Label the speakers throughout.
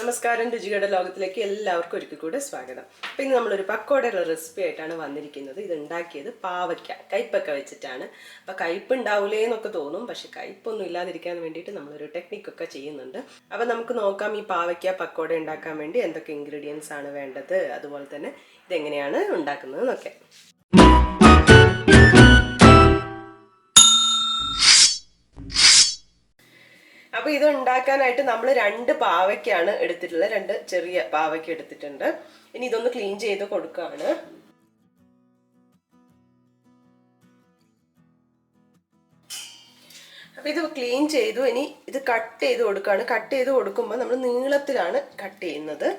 Speaker 1: നമസ്കാരം രുചിയുടെ ലോകത്തിലേക്ക് എല്ലാവർക്കും ഒരിക്കൽ കൂടി സ്വാഗതം. അപ്പോൾ ഇന്ന് നമ്മളൊരു പക്കോടയുടെ റെസിപ്പി ആയിട്ടാണ് വന്നിരിക്കുന്നത്. ഇത് ഉണ്ടാക്കിയത് പാവയ്ക്ക കയ്പ്പൊക്കെ വെച്ചിട്ടാണ്. അപ്പോൾ കയ്പ്പ് ഉണ്ടാവില്ലേ എന്നൊക്കെ തോന്നും, പക്ഷെ കയ്പ്പൊന്നും ഇല്ലാതിരിക്കാൻ വേണ്ടിയിട്ട് നമ്മളൊരു ടെക്നിക്കൊക്കെ ചെയ്യുന്നുണ്ട്. അപ്പോൾ നമുക്ക് നോക്കാം ഈ പാവയ്ക്ക പക്കോട ഉണ്ടാക്കാൻ വേണ്ടി എന്തൊക്കെ ഇൻഗ്രീഡിയൻസ് ആണ് വേണ്ടത്, അതുപോലെ തന്നെ ഇതെങ്ങനെയാണ് ഉണ്ടാക്കുന്നത് എന്നൊക്കെ. അപ്പോൾ ഇത് ഉണ്ടാക്കാനായിട്ട് നമ്മൾ 2 പാവയ്ക്കാണ് എടുത്തിട്ടുള്ളത്. 2 ചെറിയ പാവയ്ക്ക എടുത്തിട്ടുണ്ട്. ഇനി ഇതൊന്ന് ക്ലീൻ ചെയ്ത് കൊടുക്കുകയാണ്. അപ്പോൾ ഇത് ക്ലീൻ ചെയ്തു. ഇനി ഇത് കട്ട് ചെയ്ത് കൊടുക്കുകയാണ്. കട്ട് ചെയ്ത് കൊടുക്കുമ്പോൾ നമ്മൾ നീളത്തിലാണ് കട്ട് ചെയ്യുന്നത്.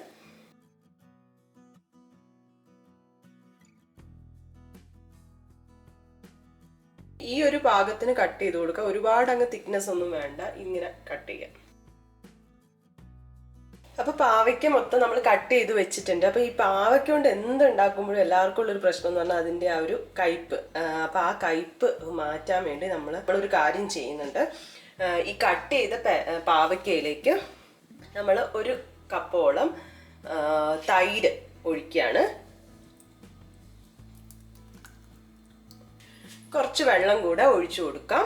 Speaker 1: ഈ ഒരു പാകത്തിന് കട്ട് ചെയ്ത് കൊടുക്കുക. ഒരുപാട് അങ്ങ് തിക്നെസ് ഒന്നും വേണ്ട, ഇങ്ങനെ കട്ട് ചെയ്യാം. അപ്പോൾ പാവയ്ക്ക മൊത്തം നമ്മൾ കട്ട് ചെയ്ത് വെച്ചിട്ടുണ്ട്. അപ്പോൾ ഈ പാവയ്ക്ക കൊണ്ട് എന്തുണ്ടാക്കുമ്പോഴും എല്ലാവർക്കും ഉള്ളൊരു പ്രശ്നം എന്ന് പറഞ്ഞാൽ അതിൻ്റെ ആ ഒരു കയ്പ്പ്. അപ്പോൾ ആ കയ്പ്പ് മാറ്റാൻ വേണ്ടി നമ്മളൊരു കാര്യം ചെയ്യുന്നുണ്ട്. ഈ കട്ട് ചെയ്ത പാവയ്ക്കയിലേക്ക് നമ്മൾ 1 കപ്പോളം തൈര് ഒഴിക്കുകയാണ്. കുറച്ച് വെള്ളം കൂടെ ഒഴിച്ചു കൊടുക്കാം.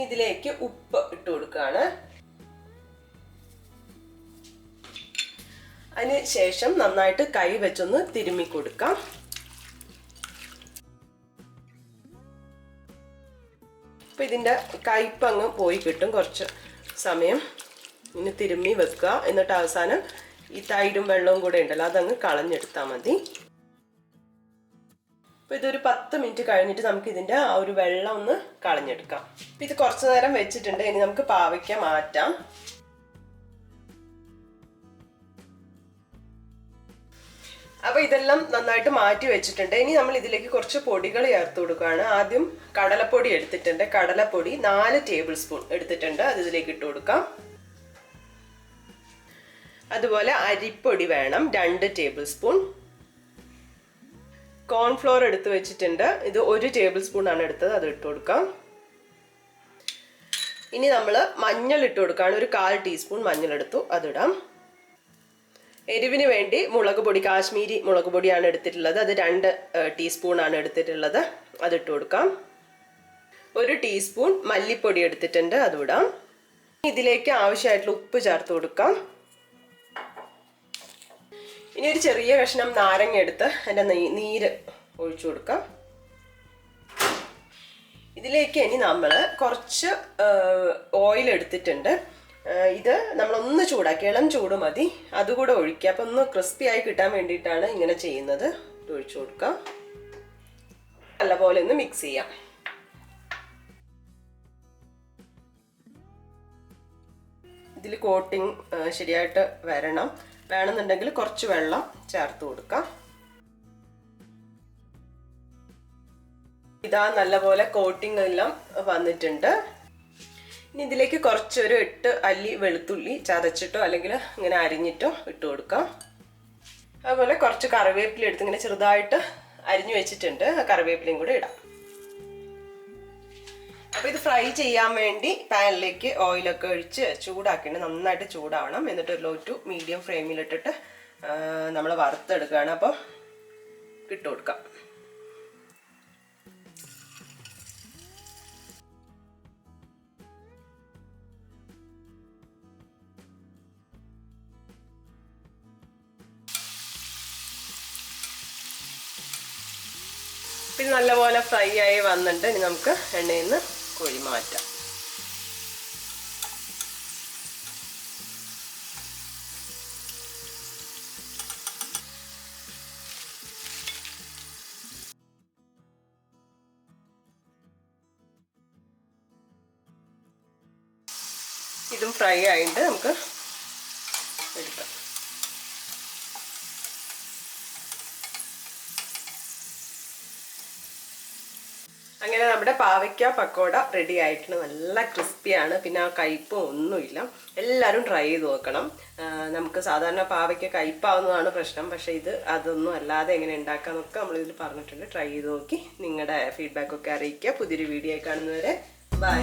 Speaker 1: ഇതിലേക്ക് ഉപ്പ് ഇട്ട് കൊടുക്കുകയാണ്. അതിന് ശേഷം നന്നായിട്ട് കൈ വെച്ചൊന്ന് തിരുമ്മി കൊടുക്കാം. അപ്പം ഇതിൻ്റെ കയ്പ്പ് അങ്ങ് പോയി കിട്ടും. കുറച്ച് സമയം ഇങ്ങനെ തിരുമ്മി വെക്കുക. എന്നിട്ട് അവസാനം ഈ തൈരും വെള്ളവും കൂടെ ഉണ്ടല്ലോ, അതങ്ങ് കളഞ്ഞെടുത്താൽ മതി. അപ്പോൾ ഇതൊരു 10 മിനിറ്റ് കഴിഞ്ഞിട്ട് നമുക്ക് ഇതിൻ്റെ ആ ഒരു വെള്ളം ഒന്ന് കളഞ്ഞെടുക്കാം. അപ്പം ഇത് കുറച്ച് നേരം വെച്ചിട്ടുണ്ട്. ഇനി നമുക്ക് പാവയ്ക്ക മാറ്റാം. അപ്പോൾ ഇതെല്ലാം നന്നായിട്ട് മാറ്റി വെച്ചിട്ടുണ്ട്. ഇനി നമ്മൾ ഇതിലേക്ക് കുറച്ച് പൊടികൾ ചേർത്ത് കൊടുക്കുകയാണ്. ആദ്യം കടലപ്പൊടി എടുത്തിട്ടുണ്ട്. കടലപ്പൊടി 4 ടേബിൾ സ്പൂൺ എടുത്തിട്ടുണ്ട്. അത് ഇതിലേക്ക് ഇട്ട് കൊടുക്കാം. അതുപോലെ അരിപ്പൊടി വേണം 2 ടേബിൾ സ്പൂൺ. കോൺഫ്ലോർ എടുത്ത് വെച്ചിട്ടുണ്ട്. ഇത് 1 ടേബിൾ സ്പൂൺ ആണ് എടുത്തത്, അത് ഇട്ട് കൊടുക്കാം. ഇനി നമ്മൾ മഞ്ഞൾ ഇട്ട് കൊടുക്കുകയാണ്. ഒരു 1/4 ടീസ്പൂൺ മഞ്ഞൾ എടുത്തു, അതിടാം. എരിവിന് വേണ്ടി മുളക് പൊടി, കാശ്മീരി മുളക് പൊടിയാണ് എടുത്തിട്ടുള്ളത്. അത് 2 ടീസ്പൂൺ ആണ് എടുത്തിട്ടുള്ളത്, അതിട്ട് കൊടുക്കാം. 1 ടീസ്പൂൺ മല്ലിപ്പൊടി എടുത്തിട്ടുണ്ട്, അതിടാം. ഇതിലേക്ക് ആവശ്യമായിട്ടുള്ള ഉപ്പ് ചേർത്ത് കൊടുക്കാം. ഇനി ഒരു ചെറിയ കഷ്ണം നാരങ്ങ എടുത്ത് അതിൻ്റെ നീര് ഒഴിച്ചു കൊടുക്കാം. ഇതിലേക്ക് ഇനി നമ്മൾ കുറച്ച് ഓയിൽ എടുത്തിട്ടുണ്ട്. ഇത് നമ്മളൊന്ന് ചൂടാക്കി, ഇളം ചൂട് മതി, അതുകൂടെ ഒഴിക്കുക. അപ്പം ഒന്ന് ക്രിസ്പി ആയി കിട്ടാൻ വേണ്ടിയിട്ടാണ് ഇങ്ങനെ ചെയ്യുന്നത്. ഇത് ഒഴിച്ചു കൊടുക്കാം. നല്ലപോലെ ഒന്ന് മിക്സ് ചെയ്യാം. ഇതിൽ കോട്ടിങ് ശരിയായിട്ട് വരണം. വേണമെന്നുണ്ടെങ്കിൽ കുറച്ച് വെള്ളം ചേർത്ത് കൊടുക്കാം. ഇതാ നല്ലപോലെ കോട്ടിങ് എല്ലാം വന്നിട്ടുണ്ട്. ഇനി ഇതിലേക്ക് കുറച്ചൊരു 8 അല്ലി വെളുത്തുള്ളി ചതച്ചിട്ടോ അല്ലെങ്കിൽ ഇങ്ങനെ അരിഞ്ഞിട്ടോ ഇട്ട് കൊടുക്കാം. അതുപോലെ കുറച്ച് കറിവേപ്പില എടുത്ത് ഇങ്ങനെ ചെറുതായിട്ട് അരിഞ്ഞു വെച്ചിട്ടുണ്ട്. കറിവേപ്പിലയും കൂടെ ഇടാം. അപ്പോൾ ഇത് ഫ്രൈ ചെയ്യാൻ വേണ്ടി പാനിലേക്ക് ഓയിലൊക്കെ ഒഴിച്ച് ചൂടാക്കിയിട്ട് നന്നായിട്ട് ചൂടാവണം. എന്നിട്ട് ലോ ടു മീഡിയം ഫ്ലെയിമിലിട്ടിട്ട് നമ്മൾ വറുത്തെടുക്കുകയാണ്. അപ്പോൾ ഇട്ട് കൊടുക്കാം. പിന്നെ നല്ലപോലെ ഫ്രൈ ആയി വന്നിട്ട് ഇനി നമുക്ക് എണ്ണയിൽ നിന്ന് കോരി മാറ്റാം. ഇതും ഫ്രൈ ആയിട്ട് നമുക്ക് എടുക്കാം. അങ്ങനെ നമ്മുടെ പാവയ്ക്ക പക്കോട റെഡി ആയിട്ടുണ്ട്. നല്ല ക്രിസ്പിയാണ്, പിന്നെ ആ കയ്പും ഒന്നുമില്ല. എല്ലാവരും ട്രൈ ചെയ്ത് നോക്കണം. നമുക്ക് സാധാരണ പാവയ്ക്ക കയ്പാവുന്നതാണ് പ്രശ്നം, പക്ഷേ ഇത് അതൊന്നും അല്ലാതെ എങ്ങനെ ഉണ്ടാക്കാമെന്നൊക്കെ നമ്മളിതിൽ പറഞ്ഞിട്ടുണ്ട്. ട്രൈ ചെയ്ത് നോക്കി നിങ്ങളുടെ ഫീഡ്ബാക്കൊക്കെ അറിയിക്കുക. പുതിയൊരു വീഡിയോ കാണുന്നവരെ ബൈ.